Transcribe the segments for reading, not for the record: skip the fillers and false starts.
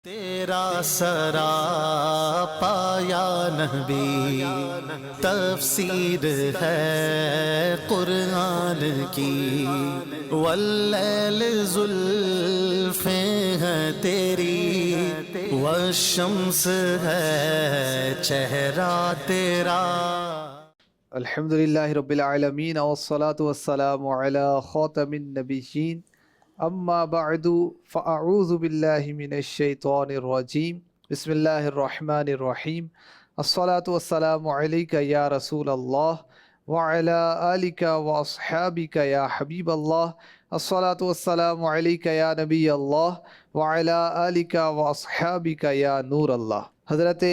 تیرا سراپا یا نبی تفسیر ہے قرآن کی، واللیل زلفیں ہیں تیری، والشمس ہے چہرہ تیرا۔ الحمدللہ رب العالمین والصلاة والسلام علی خاتم النبیین، اما بعد فاعوذ باللہ من الشیطان الرجیم، بسم اللہ الرحمن الرحیم۔ الصلاة والسلام علیک یا رسول اللہ وعلی آلک واصحابک یا حبیب اللہ۔ الصلاة والسلام علیک یا نبی اللہ وعلی آلک واصحابک یا نور اللہ۔ حضرت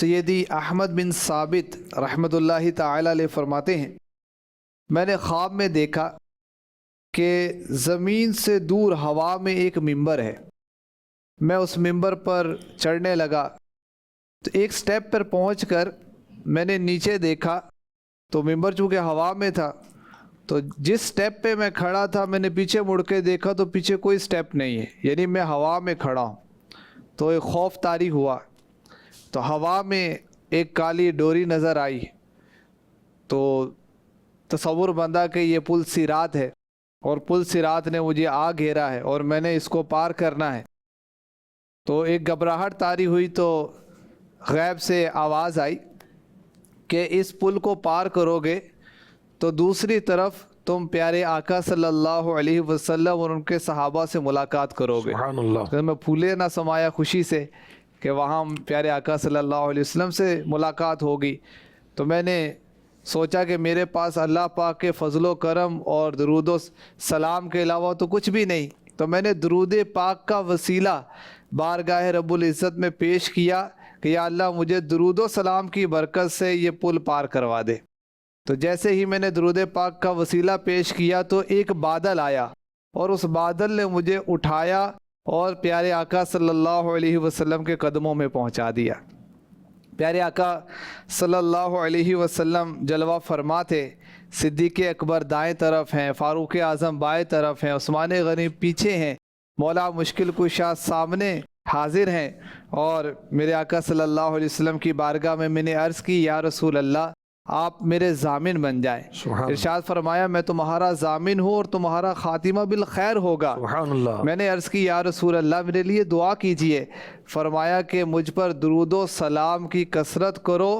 سیدی احمد بن ثابت رحمۃ اللہ تعالی علیہ فرماتے ہیں، میں نے خواب میں دیکھا کہ زمین سے دور ہوا میں ایک ممبر ہے۔ میں اس ممبر پر چڑھنے لگا تو ایک سٹیپ پر پہنچ کر میں نے نیچے دیکھا تو ممبر چونکہ ہوا میں تھا، تو جس سٹیپ پہ میں کھڑا تھا میں نے پیچھے مڑ کے دیکھا تو پیچھے کوئی سٹیپ نہیں ہے، یعنی میں ہوا میں کھڑا ہوں۔ تو ایک خوف طاری ہوا، تو ہوا میں ایک کالی ڈوری نظر آئی، تو تصور بندہ کہ یہ پل صراط ہے اور پل صراط نے مجھے آ گھیرا ہے اور میں نے اس کو پار کرنا ہے۔ تو ایک گھبراہٹ طاری ہوئی، تو غیب سے آواز آئی کہ اس پل کو پار کرو گے تو دوسری طرف تم پیارے آقا صلی اللہ علیہ وسلم اور ان کے صحابہ سے ملاقات کرو گے۔ سبحان اللہ۔ تو میں پھولے نہ سمایا خوشی سے کہ وہاں پیارے آقا صلی اللہ علیہ وسلم سے ملاقات ہوگی۔ تو میں نے سوچا کہ میرے پاس اللہ پاک کے فضل و کرم اور درود و سلام کے علاوہ تو کچھ بھی نہیں، تو میں نے درود پاک کا وسیلہ بارگاہ رب العزت میں پیش کیا کہ یا اللہ مجھے درود و سلام کی برکت سے یہ پل پار کروا دے۔ تو جیسے ہی میں نے درود پاک کا وسیلہ پیش کیا تو ایک بادل آیا اور اس بادل نے مجھے اٹھایا اور پیارے آقا صلی اللہ علیہ وسلم کے قدموں میں پہنچا دیا۔ پیارے آقا صلی اللہ علیہ وسلم جلوہ فرما تھے، صدیق اکبر دائیں طرف ہیں، فاروق اعظم بائیں طرف ہیں، عثمان غنی پیچھے ہیں، مولا مشکل کشا سامنے حاضر ہیں۔ اور میرے آقا صلی اللہ علیہ وسلم کی بارگاہ میں نے عرض کی، یا رسول اللہ آپ میرے ضامن بن جائیں۔ ارشاد فرمایا میں تمہارا ضامن ہوں اور تمہارا خاتمہ بالخیر ہوگا۔ سبحان اللہ۔ میں نے عرض کی یا رسول اللہ میرے لیے دعا کیجئے۔ فرمایا کہ مجھ پر درود و سلام کی کثرت کرو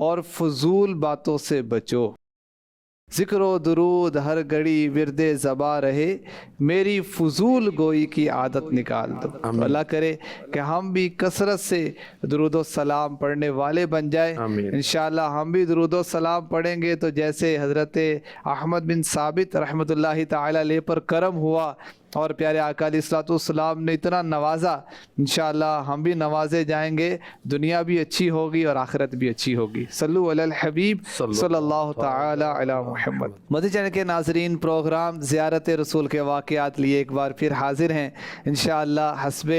اور فضول باتوں سے بچو۔ ذکر و درود ہر گھڑی ورد زباں رہے، میری فضول گوئی کی عادت نکال دو۔ تو اللہ کرے کہ ہم بھی کثرت سے درود و سلام پڑھنے والے بن جائیں۔ انشاءاللہ ہم بھی درود و سلام پڑھیں گے تو جیسے حضرت احمد بن ثابت رحمۃ اللہ تعالی علیہ پر کرم ہوا اور پیارے آقا علیہ الصلوۃ والسلام نے اتنا نوازا، انشاءاللہ ہم بھی نوازے جائیں گے، دنیا بھی اچھی ہوگی اور آخرت بھی اچھی ہوگی۔ صلو علی الحبیب صلی اللہ تعالی علی محمد۔ مدنی چینل کے ناظرین، پروگرام زیارت رسول کے واقعات لیے ایک بار پھر حاضر ہیں۔ انشاءاللہ حسب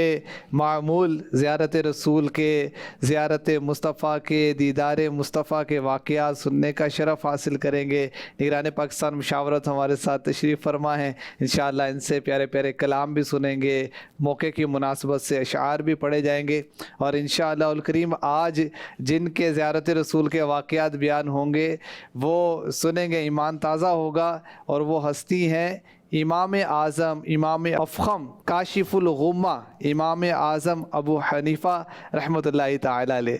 معمول زیارت رسول کے، زیارت مصطفیٰ کے، دیدار مصطفیٰ کے واقعات سننے کا شرف حاصل کریں گے۔ نگران پاکستان مشاورت ہمارے ساتھ تشریف فرما ہیں، انشاءاللہ ان سے پیارے پیارے کلام بھی سنیں گے، موقع کی مناسبت سے اشعار بھی پڑھے جائیں گے، اور انشاءاللہ الکریم آج جن کے زیارت رسول کے واقعات بیان ہوں گے وہ سنیں گے، ایمان تازہ ہوگا، اور وہ ہستی ہیں امام اعظم، امام افخم، کاشف الغمہ، امام اعظم ابو حنیفہ رحمۃ اللہ تعالی علیہ۔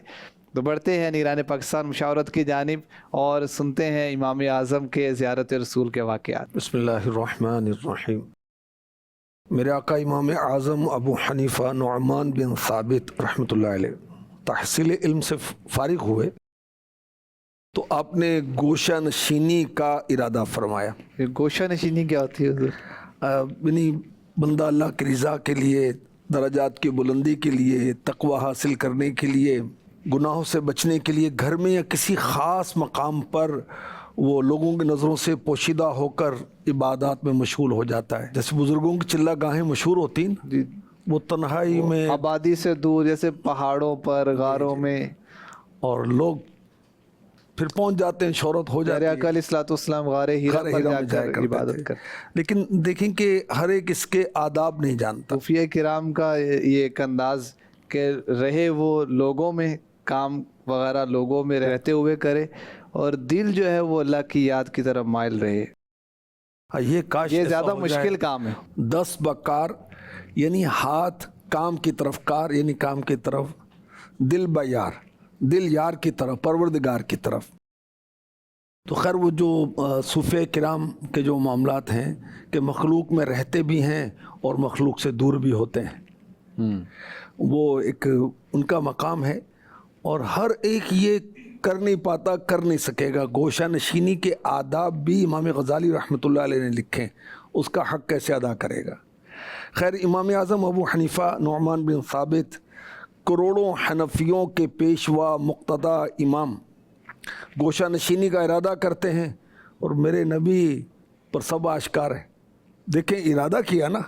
تو بڑھتے ہیں نگران پاکستان مشاورت کی جانب اور سنتے ہیں امام اعظم کے زیارت رسول کے واقعات۔ بسم اللہ الرحمن الرحیم۔ میرے آقا امام اعظم ابو حنیفہ نعمان بن ثابت رحمۃ اللہ علیہ تحصیل علم سے فارغ ہوئے تو آپ نے گوشہ نشینی کا ارادہ فرمایا۔ گوشہ نشینی کیا ہوتی ہے حضور؟ یعنی بندہ اللہ کی رضا کے لیے، درجات کی بلندی کے لیے، تقوی حاصل کرنے کے لیے، گناہوں سے بچنے کے لیے گھر میں یا کسی خاص مقام پر وہ لوگوں کی نظروں سے پوشیدہ ہو کر عبادات میں مشغول ہو جاتا ہے۔ جیسے بزرگوں کی چلہ گاہیں مشہور ہوتی ہیں، جی، وہ تنہائی میں آبادی سے دور، جیسے پہاڑوں پر، غاروں میں، اور لوگ پھر پہنچ جاتے ہیں، شہرت ہو جاتی ہے۔ آقا علیہ الصلوۃ والسلام غار ہیرا پر ہیرا جا میں جایا کر کرتے عبادت تھے۔ کر۔ لیکن دیکھیں کہ ہر ایک اس کے آداب نہیں جانتا۔ صوفیہ کرام کا یہ ایک انداز کہ رہے وہ لوگوں میں، کام وغیرہ لوگوں میں رہتے ہوئے کرے، اور دل جو ہے وہ اللہ کی یاد کی طرف مائل رہے۔ یہ کاش یہ ایسا زیادہ ہو جائے۔ مشکل کام ہے۔ 10 بکار یعنی ہاتھ کام کی طرف، کار یعنی کام کی طرف، دل بیار، دل یار کی طرف، پروردگار کی طرف۔ تو خیر وہ جو صوفیہ کرام کے جو معاملات ہیں کہ مخلوق میں رہتے بھی ہیں اور مخلوق سے دور بھی ہوتے ہیں، وہ ایک ان کا مقام ہے، اور ہر ایک یہ کر نہیں پاتا، کر نہیں سکے گا۔ گوشہ نشینی کے آداب بھی امام غزالی رحمۃ اللہ علیہ نے لکھے، اس کا حق کیسے ادا کرے گا؟ خیر امام اعظم ابو حنیفہ نعمان بن ثابت، کروڑوں حنفیوں کے پیشوا مقتدی امام، گوشہ نشینی کا ارادہ کرتے ہیں، اور میرے نبی پر سب آشکار ہے۔ دیکھیں ارادہ کیا نا،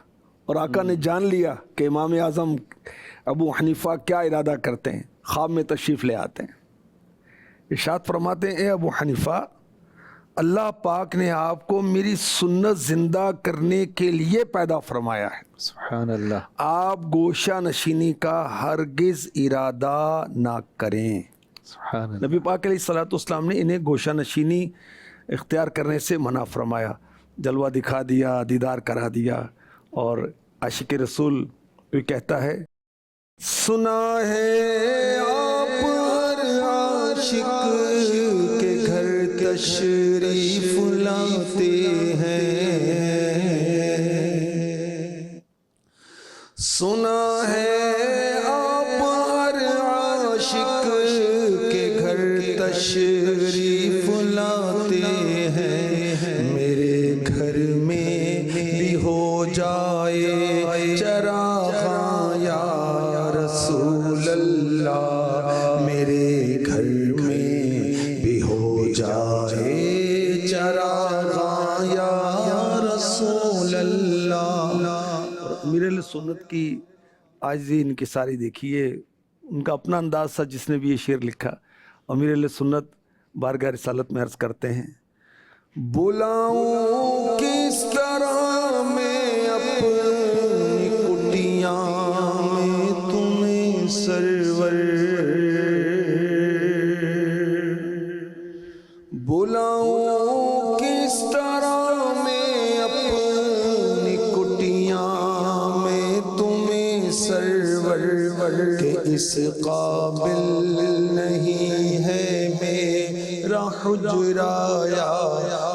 اور آقا نے جان لیا کہ امام اعظم ابو حنیفہ کیا ارادہ کرتے ہیں، خواب میں تشریف لے آتے ہیں۔ ارشاد فرماتے ہیں اے ابو حنیفہ، اللہ پاک نے آپ کو میری سنت زندہ کرنے کے لیے پیدا فرمایا ہے، سبحان اللہ۔ آپ گوشہ نشینی کا ہرگز ارادہ نہ کریں۔ سبحان اللہ۔ نبی پاک علیہ الصلوۃ والسلام نے انہیں گوشہ نشینی اختیار کرنے سے منع فرمایا، جلوہ دکھا دیا، دیدار کرا دیا۔ اور عاشق رسول بھی کہتا ہے، سنا ہے آپ ہر عاشق کے گھر تشریف لاتے ہیں، سنا ہے آپ ہر عاشق کے گھر تشریف لاتے ہیں، میرے گھر میں بھی ہو جائے چراغاں یا رسول اللہ، میرے گھر میں بھی ہو جائے چراغاں یا رسول اللہ۔ امیر اہل سنت کی عاجزی انکساری دیکھیے، ان کا اپنا انداز تھا جس نے بھی یہ شعر لکھا۔ امیر اہل سنت بارگاہ رسالت میں عرض کرتے ہیں، بلاؤں کس طرح میں اپنی کٹیاں میں تمہیں سرور، بلاؤں کس طرح میں اپنی کٹیاں میں تمہیں سرور، کہ اس قابل نہیں ہے میرا حجرہ یا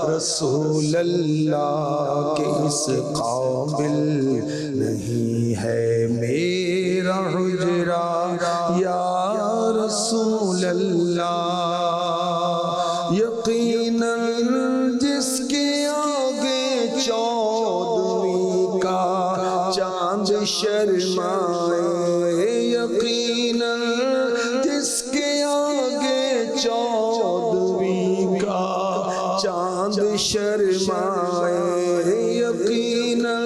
رسول اللہ، کہ اس قابل نہیں ہے میرا حجرہ یا رسول اللہ۔ یقیناً جس کے آگے 14ویں کا چاند شرمائے، یقیناً جس کے آگے 14ویں کا چاند شرمائے، یقیناً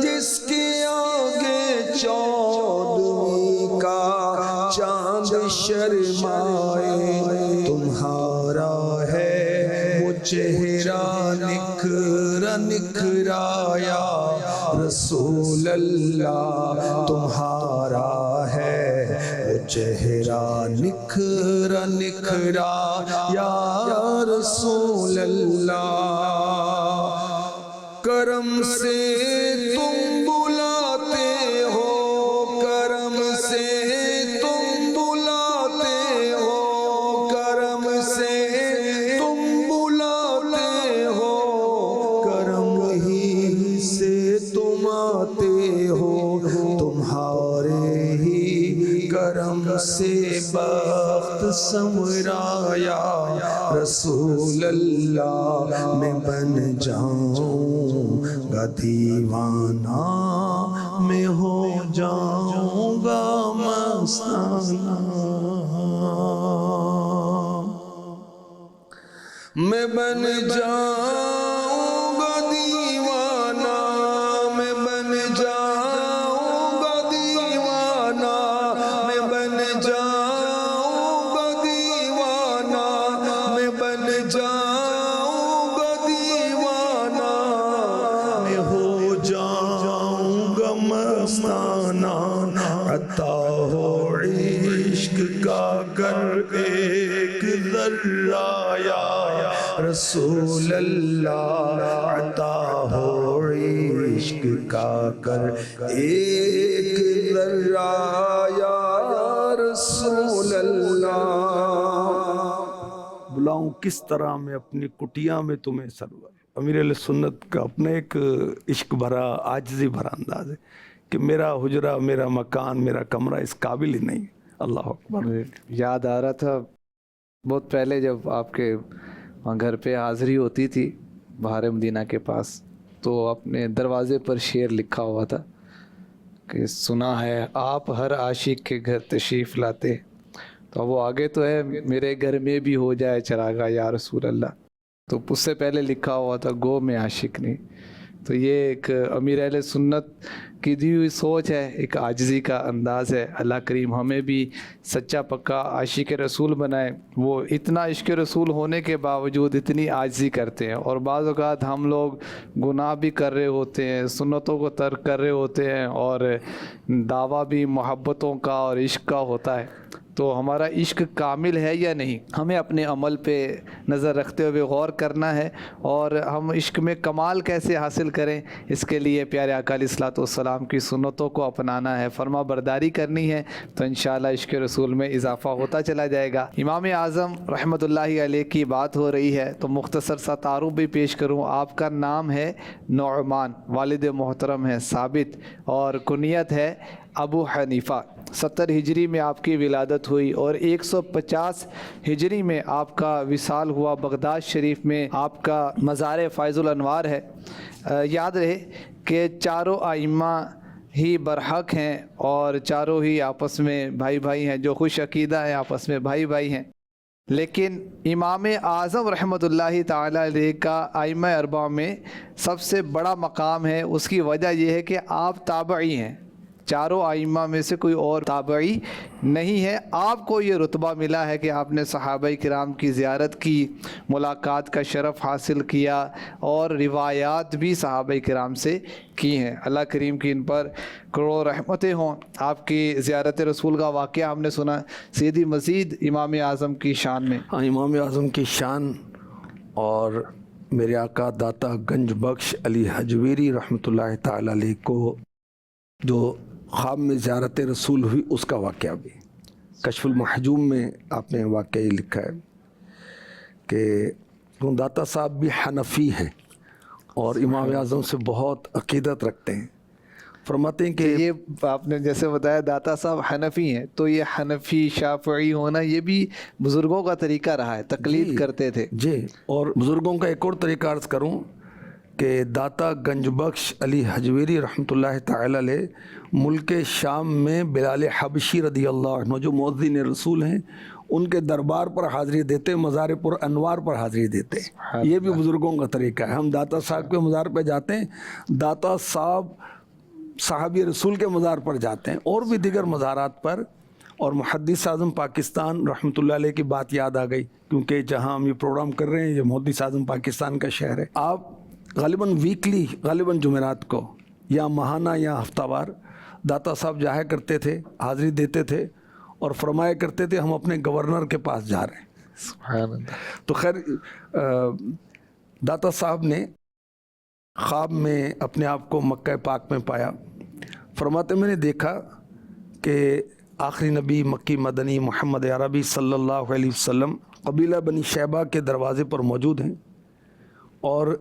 جس کے آگے 14ویں کا چاند شرمائے، تمہارا ہے وہ چہرہ نکھرا نکھرا یا رسول اللہ، تمہارا ہے وہ چہرہ نکھرا نکھرا یا رسول اللہ۔ کرم سے تم بلاتے ہو، کرم سے تم بلاتے ہو، کرم سے تم بلاتے ہو، کرم ہی سے تم آتے ہو، تمہارے ہی کرم سے بخت سنورا یا رسول اللہ، میں بن جاؤں گا دیوانہ، میں ہو جاؤں گا مستانہ، میں بن جاؤں گا دیوانہ، میں بن جاؤں گا دیوانہ، میں بن جاؤں گا دیوانہ، میں بن جاؤں گا دیوانہ، میں ہو جاؤں گا مستانہ، عطا ہو عشق کا گر ایک ذرہ یا رسول اللہ عطا ہو، عشق کا گر ایک ذرہ یا رسول اللہ۔ بلاؤں کس طرح میں اپنی کٹیا میں تمہیں سرور۔ امیر علیہ سنت کا اپنا ایک عشق بھرا عاجزی بھرا انداز ہے کہ میرا حجرہ، میرا مکان، میرا کمرہ اس قابل ہی نہیں۔ اللہ اکبر۔ یاد آ رہا تھا بہت پہلے جب آپ کے وہاں گھر پہ حاضری ہوتی تھی بہار مدینہ کے پاس، تو اپنے دروازے پر شعر لکھا ہوا تھا کہ سنا ہے آپ ہر عاشق کے گھر تشریف لاتے، تو وہ آگے تو ہے میرے گھر میں بھی ہو جائے چراغا یا رسول اللہ، تو اس سے پہلے لکھا ہوا تھا گو میں عاشق نہیں۔ تو یہ ایک امیر اہل سنت کی دی ہوئی سوچ ہے، ایک عاجزی کا انداز ہے۔ اللہ کریم ہمیں بھی سچا پکا عاشق رسول بنائے۔ وہ اتنا عشق رسول ہونے کے باوجود اتنی عاجزی کرتے ہیں، اور بعض اوقات ہم لوگ گناہ بھی کر رہے ہوتے ہیں، سنتوں کو ترک کر رہے ہوتے ہیں، اور دعویٰ بھی محبتوں کا اور عشق کا ہوتا ہے، تو ہمارا عشق کامل ہے یا نہیں، ہمیں اپنے عمل پہ نظر رکھتے ہوئے غور کرنا ہے، اور ہم عشق میں کمال کیسے حاصل کریں اس کے لیے پیارے آقا علیہ الصلوۃ والسلام کی سنتوں کو اپنانا ہے، فرما برداری کرنی ہے، تو انشاءاللہ عشق رسول میں اضافہ ہوتا چلا جائے گا۔ امام اعظم رحمۃ اللہ علیہ کی بات ہو رہی ہے تو مختصر سا تعارف بھی پیش کروں۔ آپ کا نام ہے نعمان، والد محترم ہے ثابت، اور کنیت ہے ابو حنیفہ۔ 70 ہجری میں آپ کی ولادت ہوئی اور 150 ہجری میں آپ کا وصال ہوا۔ بغداد شریف میں آپ کا مزار فائز الانوار ہے۔ یاد رہے کہ چاروں ائمہ ہی برحق ہیں، اور چاروں ہی آپس میں بھائی بھائی ہیں، جو خوش عقیدہ ہیں آپس میں بھائی بھائی ہیں، لیکن امام اعظم رحمۃ اللہ تعالی علیہ کا ائمہ اربعہ میں سب سے بڑا مقام ہے۔ اس کی وجہ یہ ہے کہ آپ تابعی ہیں، چاروں ائمہ میں سے کوئی اور تابعی نہیں ہے۔ آپ کو یہ رتبہ ملا ہے کہ آپ نے صحابہ کرام کی زیارت کی، ملاقات کا شرف حاصل کیا، اور روایات بھی صحابہ کرام سے کی ہیں۔ اللہ کریم کی ان پر کروڑوں رحمتیں ہوں۔ آپ کی زیارت رسول کا واقعہ ہم نے سنا، سیدھی مزید امام اعظم کی شان میں۔ ہاں، امام اعظم کی شان، اور میرے آقا داتا گنج بخش علی حجویری رحمۃ اللہ تعالی علیہ کو جو خواب میں زیارت رسول ہوئی، اس کا واقعہ بھی کشف المحجوم میں آپ نے واقعہ لکھا ہے کہ داتا صاحب بھی حنفی ہیں اور امام اعظم سے بہت عقیدت رکھتے ہیں۔ فرماتے ہیں کہ یہ آپ نے جیسے بتایا داتا صاحب حنفی ہیں، تو یہ حنفی شافعی ہونا یہ بھی بزرگوں کا طریقہ رہا ہے، تقلید کرتے تھے جی۔ اور بزرگوں کا ایک اور طریقہ عرض کروں کہ داتا گنج بخش علی حجویری رحمۃ اللہ تعالی علیہ ملک شام میں بلال حبشی رضی اللہ عنہ جو مؤذن رسول ہیں، ان کے دربار پر حاضری دیتے، مزار پر انوار پر حاضری دیتے۔ یہ بھی بزرگوں کا طریقہ ہے۔ ہم داتا صاحب کے مزار پہ جاتے ہیں، داتا صاحب صحابی رسول کے مزار پر جاتے ہیں، اور بھی دیگر مزارات پر۔ اور محدث اعظم پاکستان رحمۃ اللہ علیہ کی بات یاد آ گئی، کیونکہ جہاں ہم یہ پروگرام کر رہے ہیں یہ محدث اعظم پاکستان کا شہر ہے۔ آپ غالباً ویکلی، غالباً جمعرات کو یا ماہانہ یا ہفتہ وار داتا صاحب جایا کرتے تھے، حاضری دیتے تھے، اور فرمایا کرتے تھے ہم اپنے گورنر کے پاس جا رہے ہیں۔ سبحان اللہ۔ تو خیر داتا صاحب نے خواب میں اپنے آپ کو مکہ پاک میں پایا۔ فرماتے میں نے دیکھا کہ آخری نبی مکی مدنی محمد عربی صلی اللہ علیہ وسلم قبیلہ بنی شیبہ کے دروازے پر موجود ہیں، اور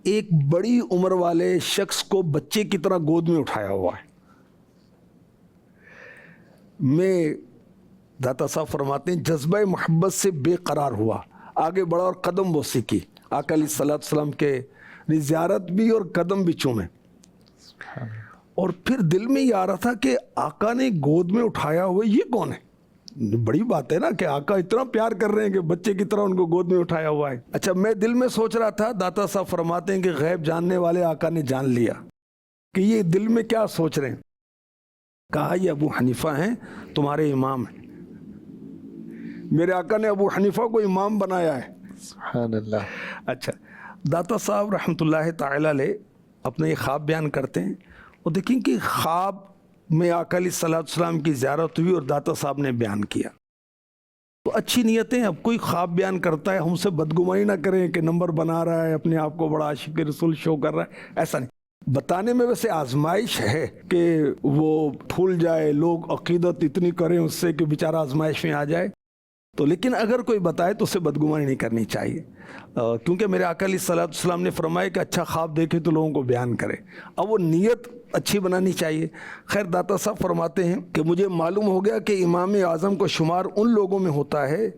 ایک بڑی عمر والے شخص کو بچے کی طرح گود میں اٹھایا ہوا ہے۔ میں داتا صاحب فرماتے ہیں جذبہ محبت سے بے قرار ہوا، آگے بڑھا اور قدم بوسی کی، آقا علیہ السلام کے زیارت بھی اور قدم بھی چومے۔ اور پھر دل میں یہ آ رہا تھا کہ آقا نے گود میں اٹھایا ہوا یہ کون ہے؟ بڑی بات ہے نا کہ آقا اتنا پیار کر رہے ہیں کہ بچے کی طرح ان کو گود میں اٹھایا ہوا ہے۔ اچھا، میں دل میں سوچ رہا تھا، داتا صاحب فرماتے ہیں کہ غیب جاننے والے آقا نے جان لیا کہ یہ دل میں کیا سوچ رہے ہیں۔ کہا یہ ابو حنیفہ ہیں، تمہارے امام ہیں۔ میرے آقا نے ابو حنیفہ کو امام بنایا ہے۔ سبحان اللہ۔ اچھا، داتا صاحب رحمۃ اللہ تعالی علیہ اپنے یہ خواب بیان کرتے ہیں، اور دیکھیں کہ خواب میں آقا علیہ السلام کی زیارت ہوئی اور داتا صاحب نے بیان کیا. تو اچھی نیتیں. اب کوئی خواب بیان کرتا ہے ہم سے بدگمانی نہ کریں کہ نمبر بنا رہا ہے, اپنے آپ کو بڑا عاشق رسول شو کر رہا ہے, ایسا نہیں. بتانے میں ویسے آزمائش ہے کہ وہ پھول جائے, لوگ عقیدت اتنی کریں اس سے کہ بیچارہ آزمائش میں آ جائے, تو لیکن اگر کوئی بتائے تو اسے بدگمانی نہیں کرنی چاہیے, کیونکہ میرے آقا علیہ السلام نے فرمایا کہ اچھا خواب دیکھے تو لوگوں کو بیان کرے. اب وہ نیت اچھی بنانی چاہیے. خیر داتا صاحب فرماتے ہیں کہ مجھے معلوم ہو گیا کہ امام اعظم کو شمار ان لوگوں میں ہوتا ہے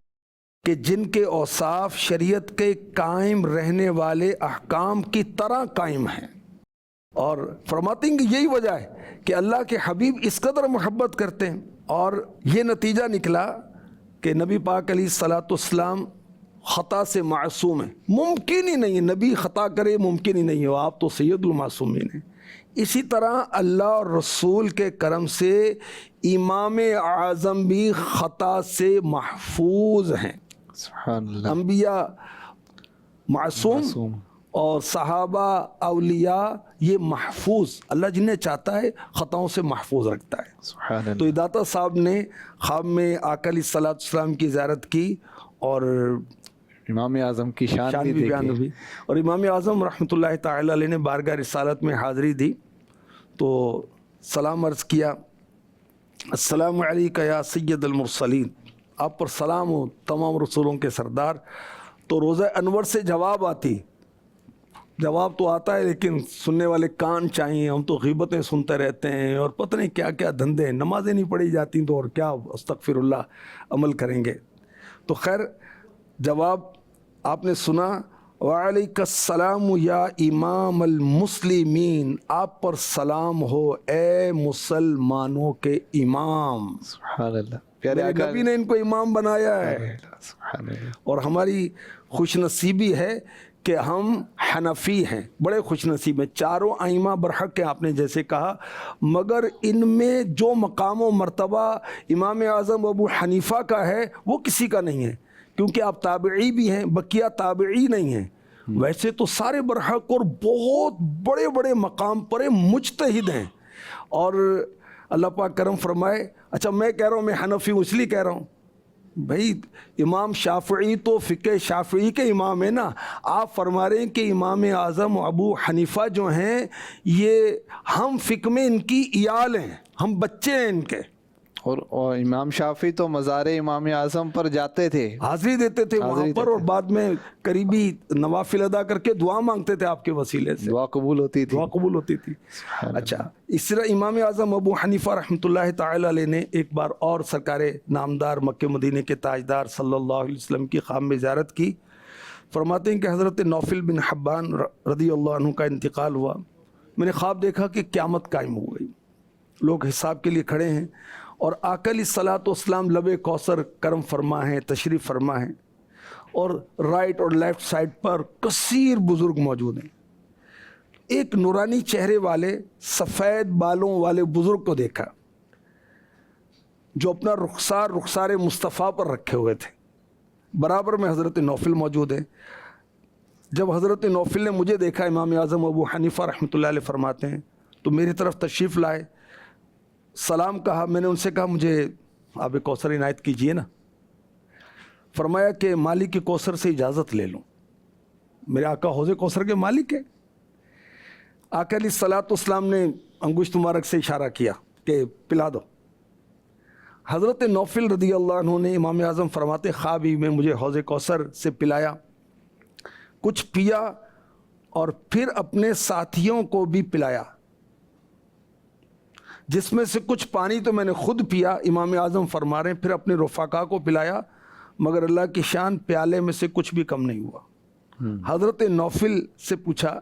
کہ جن کے اوصاف شریعت کے قائم رہنے والے احکام کی طرح قائم ہیں, اور فرماتے ہیں کہ یہی وجہ ہے کہ اللہ کے حبیب اس قدر محبت کرتے ہیں. اور یہ نتیجہ نکلا کہ نبی پاک علیہ الصلوۃ والسلام خطا سے معصوم ہیں. ممکن ہی نہیں ہے نبی خطا کرے, ممکن ہی نہیں ہے, آپ تو سید المعصومین ہیں. اسی طرح اللہ اور رسول کے کرم سے امام اعظم بھی خطا سے محفوظ ہیں. سبحان اللہ. انبیاء معصوم اور صحابہ اولیاء یہ محفوظ, اللہ جنہیں چاہتا ہے خطاؤں سے محفوظ رکھتا ہے. سبحان اللہ. تو داتا صاحب نے خواب میں آقا علیہ السلام کی زیارت کی اور امام اعظم کی شان بھی بیان ہوئی, اور امام اعظم رحمۃ اللہ تعالی علیہ نے بارگاہ رسالت میں حاضری دی تو سلام عرض کیا, السلام علیکہ یا سید المرسلین, آپ پر سلام ہو تمام رسولوں کے سردار. تو روزہ انور سے جواب آتی, جواب تو آتا ہے لیکن سننے والے کان چاہیے. ہم تو غیبتیں سنتے رہتے ہیں اور پتہ نہیں کیا کیا دھندے, نمازیں نہیں پڑھی جاتی تو اور کیا استغفر اللہ عمل کریں گے. تو خیر جواب آپ نے سنا, وعلیک السلام یا امام المسلمین, آپ پر سلام ہو اے مسلمانوں کے امام. سبحان اللہ. پیارے میرے آقا نبی نے ان کو امام بنایا ہے. سبحان اللہ. اور ہماری خوش نصیبی ہے کہ ہم حنفی ہیں, بڑے خوش نصیب ہیں. چاروں ائمہ برحق ہیں آپ نے جیسے کہا, مگر ان میں جو مقام و مرتبہ امام اعظم ابو حنیفہ کا ہے وہ کسی کا نہیں ہے, کیونکہ آپ تابعی بھی ہیں, بقیہ تابعی نہیں ہیں. ویسے تو سارے برحق اور بہت بڑے بڑے مقام پر مجتہد ہیں, اور اللہ پاک کرم فرمائے. اچھا میں کہہ رہا ہوں میں حنفی ہوں اس لیے کہہ رہا ہوں, بھائی امام شافعی تو فقہ شافعی کے امام ہیں نا, آپ فرما رہے ہیں کہ امام اعظم ابو حنیفہ جو ہیں یہ ہم فقہ میں ان کی عیال ہیں, ہم بچے ہیں ان کے. اور امام شافعی تو مزار امام اعظم پر جاتے تھے, حاضری دیتے تھے وہاں پر, اور بعد میں قریبی نوافل ادا کر کے دعا مانگتے تھے آپ کے وسیلے سے, دعا قبول ہوتی تھی. دعا قبول ہوتی تھی. اچھا اس طرح امام اعظم ابو حنیفہ رحمۃ اللہ تعالی علیہ نے ایک بار اور سرکار نامدار مکہ مدینے کے تاجدار صلی اللہ علیہ وسلم کی خواب میں زیارت کی. فرماتے ہیں کہ حضرت نوفل بن حبان رضی اللہ عنہ کا انتقال ہوا. میں نے خواب دیکھا کہ قیامت قائم ہو گئی, لوگ حساب کے لیے کھڑے ہیں, اور آقا علیہ الصلوۃ والسلام لب کوثر کرم فرما ہیں, تشریف فرما ہیں, اور رائٹ اور لیفٹ سائڈ پر کثیر بزرگ موجود ہیں. ایک نورانی چہرے والے سفید بالوں والے بزرگ کو دیکھا جو اپنا رخسار مصطفیٰ پر رکھے ہوئے تھے. برابر میں حضرت نوفل موجود ہیں. جب حضرت نوفل نے مجھے دیکھا, امام اعظم ابو حنیفہ رحمۃ اللہ علیہ فرماتے ہیں, تو میری طرف تشریف لائے, سلام کہا. میں نے ان سے کہا مجھے آب کوثر عنایت کیجئے نا. فرمایا کہ مالک کوثر سے اجازت لے لوں, میرے آقا حوض کوثر کے مالک ہیں. آقا علیہ الصلوۃ والسلام نے انگشت مبارک سے اشارہ کیا کہ پلا دو. حضرت نوفل رضی اللہ عنہ نے, امام اعظم فرماتے, خواب ہی میں مجھے حوض کوثر سے پلایا, کچھ پیا اور پھر اپنے ساتھیوں کو بھی پلایا, جس میں سے کچھ پانی تو میں نے خود پیا. امام اعظم فرما رہے ہیں پھر اپنے رفقا کو پلایا, مگر اللہ کی شان پیالے میں سے کچھ بھی کم نہیں ہوا. حضرت نوفل سے پوچھا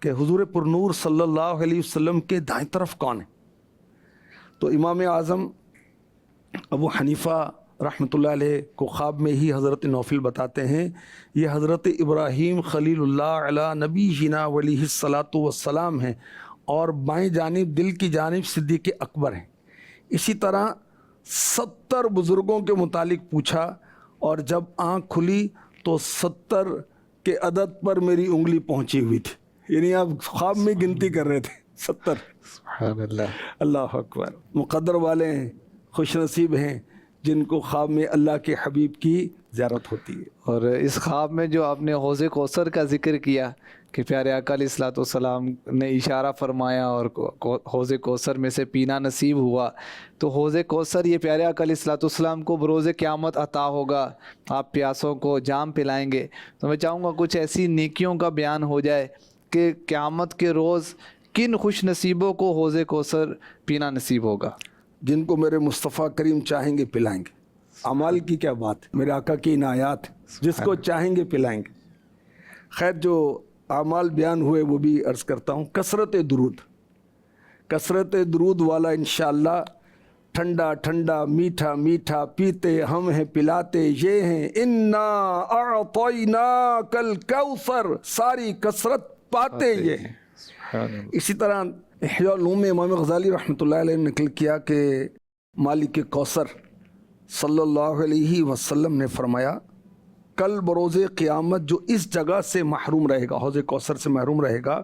کہ حضور پر نور صلی اللہ علیہ وسلم کے دائیں طرف کون ہے؟ تو امام اعظم ابو حنیفہ رحمۃ اللہ علیہ کو خواب میں ہی حضرت نوفل بتاتے ہیں, یہ حضرت ابراہیم خلیل اللہ علی نبی جنا علیہ الصلاۃ والسلام ہیں, اور بائیں جانب دل کی جانب صدیق اکبر ہیں. اسی طرح 70 بزرگوں کے متعلق پوچھا, اور جب آنکھ کھلی تو 70 کے عدد پر میری انگلی پہنچی ہوئی تھی. یعنی آپ خواب میں گنتی کر رہے تھے, 70। سبحان اللہ۔ اللہ اکبر۔ مقدر والے ہیں، خوش نصیب ہیں جن کو خواب میں اللہ کے حبیب کی زیارت ہوتی ہے۔ اور اس خواب میں جو آپ نے حوض کوثر کا ذکر کیا کہ پیارے آقا علیہ الصلوۃ والسلام نے اشارہ فرمایا اور حوض کوثر میں سے پینا نصیب ہوا، تو حوض کوثر یہ پیارے آقا علیہ الصلوۃ والسلام کو بروز قیامت عطا ہوگا، آپ پیاسوں کو جام پلائیں گے۔ تو میں چاہوں گا کچھ ایسی نیکیوں کا بیان ہو جائے کہ قیامت کے روز کن خوش نصیبوں کو حوض کوثر پینا نصیب ہوگا۔ جن کو میرے مصطفیٰ کریم چاہیں گے پلائیں گے۔ اعمال کی کیا بات ہے، میرے آقا کی عنایات، جس کو چاہیں گے پلائیں گے۔ خیر، جو اعمال بیان ہوئے وہ بھی عرض کرتا ہوں۔ کثرت درود والا انشاءاللہ ٹھنڈا ٹھنڈا میٹھا میٹھا پیتے ہم ہیں پلاتے یہ ہیں، انا اعطیناک الکوثر، ساری کثرت پاتے یہ ہیں۔ اسی طرح احیاء العلوم میں امام غزالی رحمۃ اللہ علیہ نے نقل کیا کہ مالک کوثر صلی اللہ علیہ وسلم نے فرمایا کل بروز قیامت جو اس جگہ سے محروم رہے گا، حوض کوثر سے محروم رہے گا،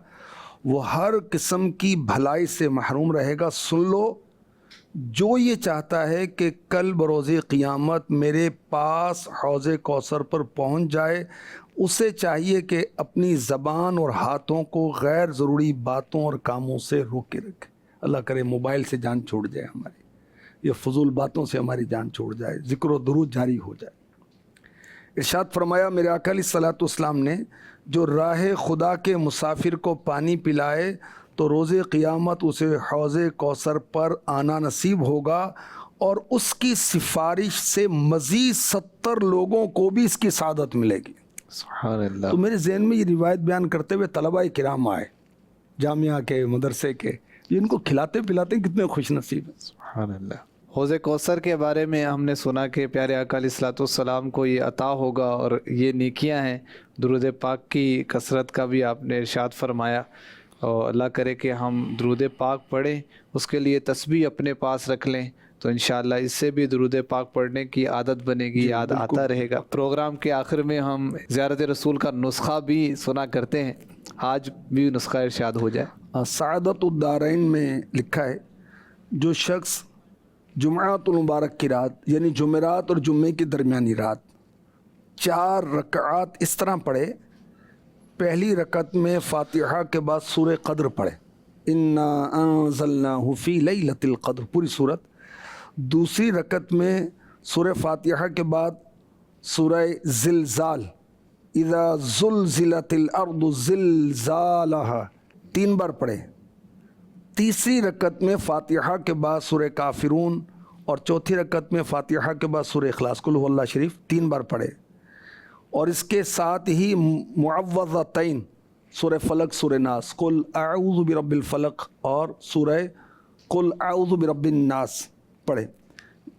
وہ ہر قسم کی بھلائی سے محروم رہے گا۔ سن لو، جو یہ چاہتا ہے کہ کل بروز قیامت میرے پاس حوض کوثر پر پہنچ جائے، اسے چاہیے کہ اپنی زبان اور ہاتھوں کو غیر ضروری باتوں اور کاموں سے روک کے رکھے۔ اللہ کرے موبائل سے جان چھوڑ جائے ہماری، یہ فضول باتوں سے ہماری جان چھوڑ جائے، ذکر و درود جاری ہو جائے۔ ارشاد فرمایا میرے آقا علیہ الصلوۃ والسلام نے، جو راہ خدا کے مسافر کو پانی پلائے تو روز قیامت اسے حوض کوثر پر آنا نصیب ہوگا، اور اس کی سفارش سے مزید 70 لوگوں کو بھی اس کی سعادت ملے گی۔ سبحان اللہ۔ تو میرے ذہن میں یہ روایت بیان کرتے ہوئے طلباء کرام آئے، جامعہ کے، مدرسے کے، ان کو کھلاتے پلاتے کتنے خوش نصیب ہیں۔ سبحان اللہ۔ حوض کوثر کے بارے میں ہم نے سنا کہ پیارے آقا علیہ الصلوۃ والسلام کو یہ عطا ہوگا، اور یہ نیکیاں ہیں۔ درود پاک کی کثرت کا بھی آپ نے ارشاد فرمایا، اور اللہ کرے کہ ہم درود پاک پڑھیں، اس کے لیے تسبیح اپنے پاس رکھ لیں، تو انشاءاللہ اس سے بھی درود پاک پڑھنے کی عادت بنے گی، یاد آتا رہے گا۔ پروگرام کے آخر میں ہم زیارت رسول کا نسخہ بھی سنا کرتے ہیں، آج بھی نسخہ ارشاد ہو جائے۔ سعادت الدارین میں لکھا ہے، جو شخص جمعۃ المبارک کی رات یعنی جمعرات اور جمعے کی درمیانی رات 4 رکعات اس طرح پڑھے، پہلی رکعت میں فاتحہ کے بعد سورہ قدر پڑھے، انا انزلناہ فی لیلۃ القدر، پوری صورت۔ دوسری رکعت میں سورہ فاتحہ کے بعد سورہ زلزال، اذا زلزلت الارض زلزالہا، 3 بار پڑھے۔ تیسری رکعت میں فاتحہ کے بعد سورہ کافرون، اور چوتھی رکعت میں فاتحہ کے بعد سورہ اخلاص، قل هو اللہ شریف 3 بار پڑھے، اور اس کے ساتھ ہی معوذتین، سورہ فلق، سورہ ناس، قل اعوذ برب الفلق اور سورہ قل اعوذ برب الناس پڑھے۔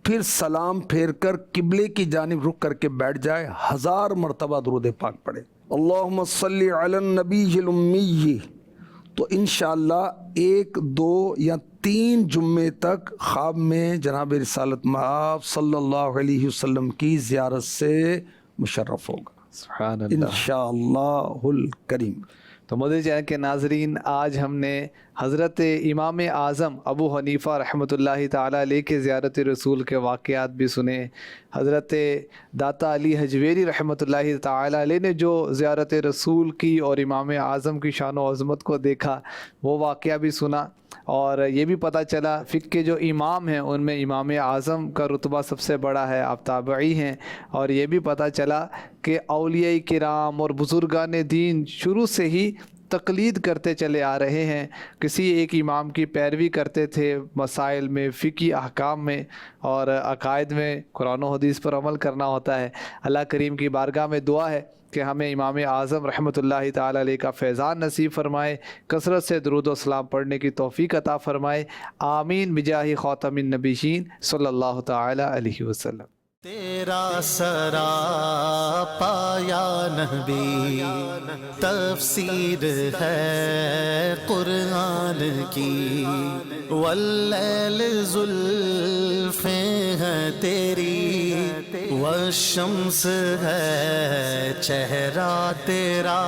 پھر سلام پھیر کر قبلے کی جانب رخ کر کے بیٹھ جائے، 1000 مرتبہ درود پاک پڑھے، اللہم صلی علی النبی الامی۔ تو انشاءاللہ 1، 2 یا 3 جمعے تک خواب میں جناب رسالت مآب صلی اللہ علیہ وسلم کی زیارت سے مشرف ہوگا، سبحان اللہ، انشاءاللہ الکریم۔ تو مدنی چینل کے ناظرین، آج ہم نے حضرت امام اعظم ابو حنیفہ رحمۃ اللہ تعالیٰ علیہ کے زیارت رسول کے واقعات بھی سنے، حضرت داتا علی حجویری رحمۃ اللہ تعالیٰ علیہ نے جو زیارت رسول کی اور امام اعظم کی شان و عظمت کو دیکھا وہ واقعہ بھی سنا، اور یہ بھی پتہ چلا فقہ کے جو امام ہیں ان میں امام اعظم کا رتبہ سب سے بڑا ہے، آپ تابعی ہیں، اور یہ بھی پتہ چلا کہ اولیاء کرام اور بزرگان دین شروع سے ہی تقلید کرتے چلے آ رہے ہیں، کسی ایک امام کی پیروی کرتے تھے مسائل میں، فقہی احکام میں، اور عقائد میں قرآن و حدیث پر عمل کرنا ہوتا ہے۔ اللہ کریم کی بارگاہ میں دعا ہے کہ ہمیں امام اعظم رحمۃ اللہ تعالیٰ علیہ کا فیضان نصیب فرمائے، کثرت سے درود و سلام پڑھنے کی توفیق عطا فرمائے، آمین بجاہ خاتم النبیین صلی اللہ تعالیٰ علیہ وسلم۔ تیرا سراپا یا نبی تفسیر ہے قرآن کی، واللیل زلفیں ہیں تیری، والشمس ہے چہرہ تیرا۔